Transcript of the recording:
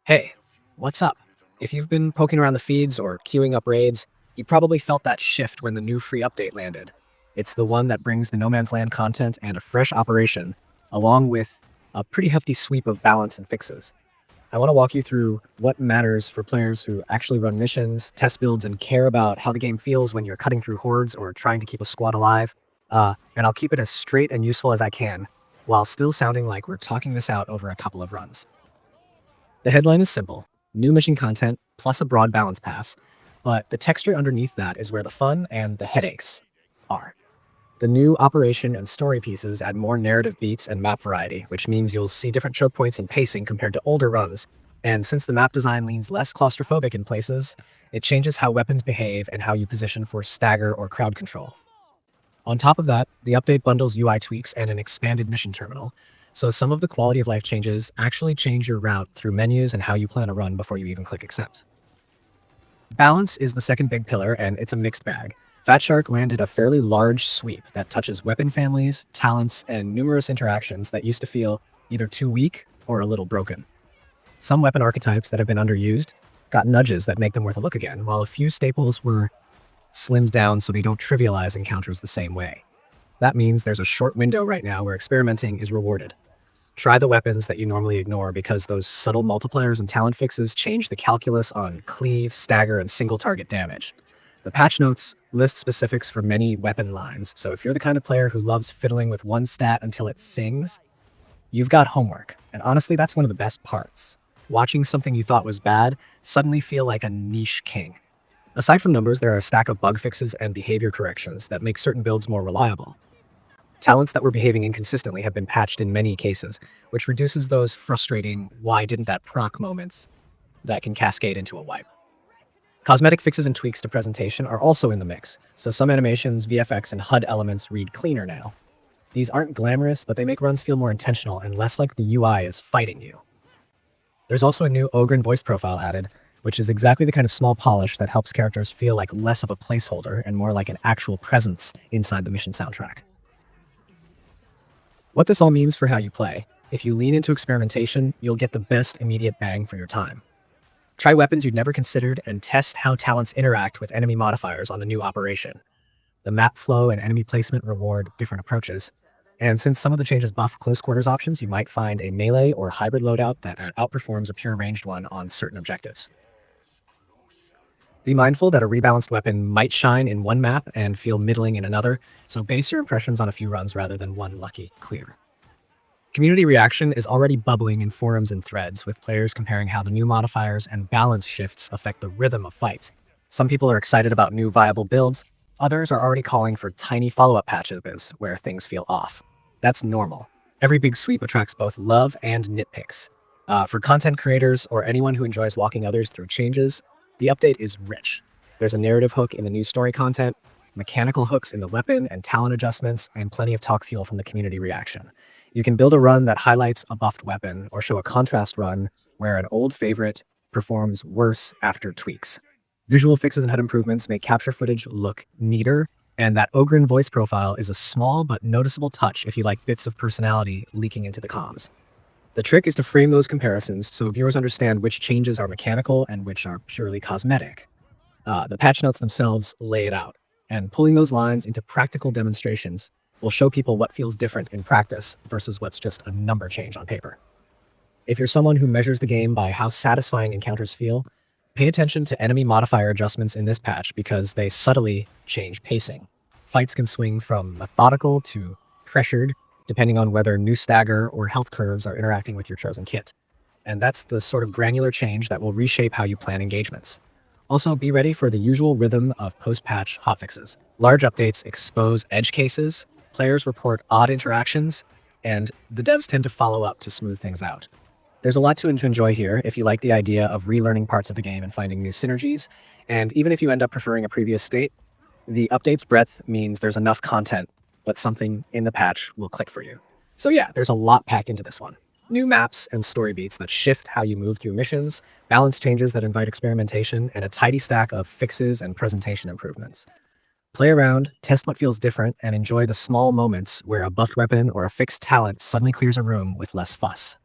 Hey, what's up? If you've been poking around the feeds or queuing up raids, you probably felt that shift when the new free update landed. It's the one that brings the No Man's Land content and a fresh operation, along with a pretty hefty sweep of balance and fixes. I want to walk you through what matters for players who actually run missions, test builds, and care about how the game feels when you're cutting through hordes or trying to keep a squad alive. And I'll keep it as straight and useful as I can, while still sounding like we're talking this out over a couple of runs. The headline is simple: new mission content plus a broad balance pass, but the texture underneath that is where the fun and the headaches are. The new operation and story pieces add more narrative beats and map variety, which means you'll see different choke points in pacing compared to older runs. And since the map design leans less claustrophobic in places, it changes how weapons behave and how you position for stagger or crowd control. On top of that, the update bundles UI tweaks and an expanded mission terminal, so some of the quality of life changes actually change your route through menus and how you plan a run before you even click accept. Balance is the second big pillar, and it's a mixed bag. Fat Shark landed a fairly large sweep that touches weapon families, talents, and numerous interactions that used to feel either too weak or a little broken. Some weapon archetypes that have been underused got nudges that make them worth a look again, while a few staples were slimmed down so they don't trivialize encounters the same way. That means there's a short window right now where experimenting is rewarded. Try the weapons that you normally ignore because those subtle multipliers and talent fixes change the calculus on cleave, stagger, and single target damage. The patch notes list specifics for many weapon lines, so if you're the kind of player who loves fiddling with one stat until it sings, you've got homework. And honestly, that's one of the best parts. Watching something you thought was bad suddenly feel like a niche king. Aside from numbers, there are a stack of bug fixes and behavior corrections that make certain builds more reliable. Talents that were behaving inconsistently have been patched in many cases, which reduces those frustrating "why didn't that proc" moments that can cascade into a wipe. Cosmetic fixes and tweaks to presentation are also in the mix, so some animations, VFX, and HUD elements read cleaner now. These aren't glamorous, but they make runs feel more intentional and less like the UI is fighting you. There's also a new Ogryn voice profile added, which is exactly the kind of small polish that helps characters feel like less of a placeholder and more like an actual presence inside the mission soundtrack. What this all means for how you play: if you lean into experimentation, you'll get the best immediate bang for your time. Try weapons you'd never considered and test how talents interact with enemy modifiers on the new operation. The map flow and enemy placement reward different approaches. And since some of the changes buff close quarters options, you might find a melee or hybrid loadout that outperforms a pure ranged one on certain objectives. Be mindful that a rebalanced weapon might shine in one map and feel middling in another, so base your impressions on a few runs rather than one lucky clear. Community reaction is already bubbling in forums and threads, with players comparing how the new modifiers and balance shifts affect the rhythm of fights. Some people are excited about new viable builds, others are already calling for tiny follow-up patches where things feel off. That's normal. Every big sweep attracts both love and nitpicks. For content creators or anyone who enjoys walking others through changes, the update is rich. There's a narrative hook in the new story content, mechanical hooks in the weapon and talent adjustments, and plenty of talk fuel from the community reaction. You can build a run that highlights a buffed weapon, or show a contrast run where an old favorite performs worse after tweaks. Visual fixes and HUD improvements make capture footage look neater, and that Ogryn voice profile is a small but noticeable touch if you like bits of personality leaking into the comms. The trick is to frame those comparisons so viewers understand which changes are mechanical and which are purely cosmetic. The patch notes themselves lay it out, and pulling those lines into practical demonstrations will show people what feels different in practice versus what's just a number change on paper. If you're someone who measures the game by how satisfying encounters feel, pay attention to enemy modifier adjustments in this patch because they subtly change pacing. Fights can swing from methodical to pressured, depending on whether new stagger or health curves are interacting with your chosen kit. And that's the sort of granular change that will reshape how you plan engagements. Also, be ready for the usual rhythm of post-patch hotfixes. Large updates expose edge cases, players report odd interactions, and the devs tend to follow up to smooth things out. There's a lot to enjoy here if you like the idea of relearning parts of the game and finding new synergies, and even if you end up preferring a previous state, the update's breadth means there's enough content, but something in the patch will click for you. So yeah, there's a lot packed into this one. New maps and story beats that shift how you move through missions, balance changes that invite experimentation, and a tidy stack of fixes and presentation improvements. Play around, test what feels different, and enjoy the small moments where a buffed weapon or a fixed talent suddenly clears a room with less fuss.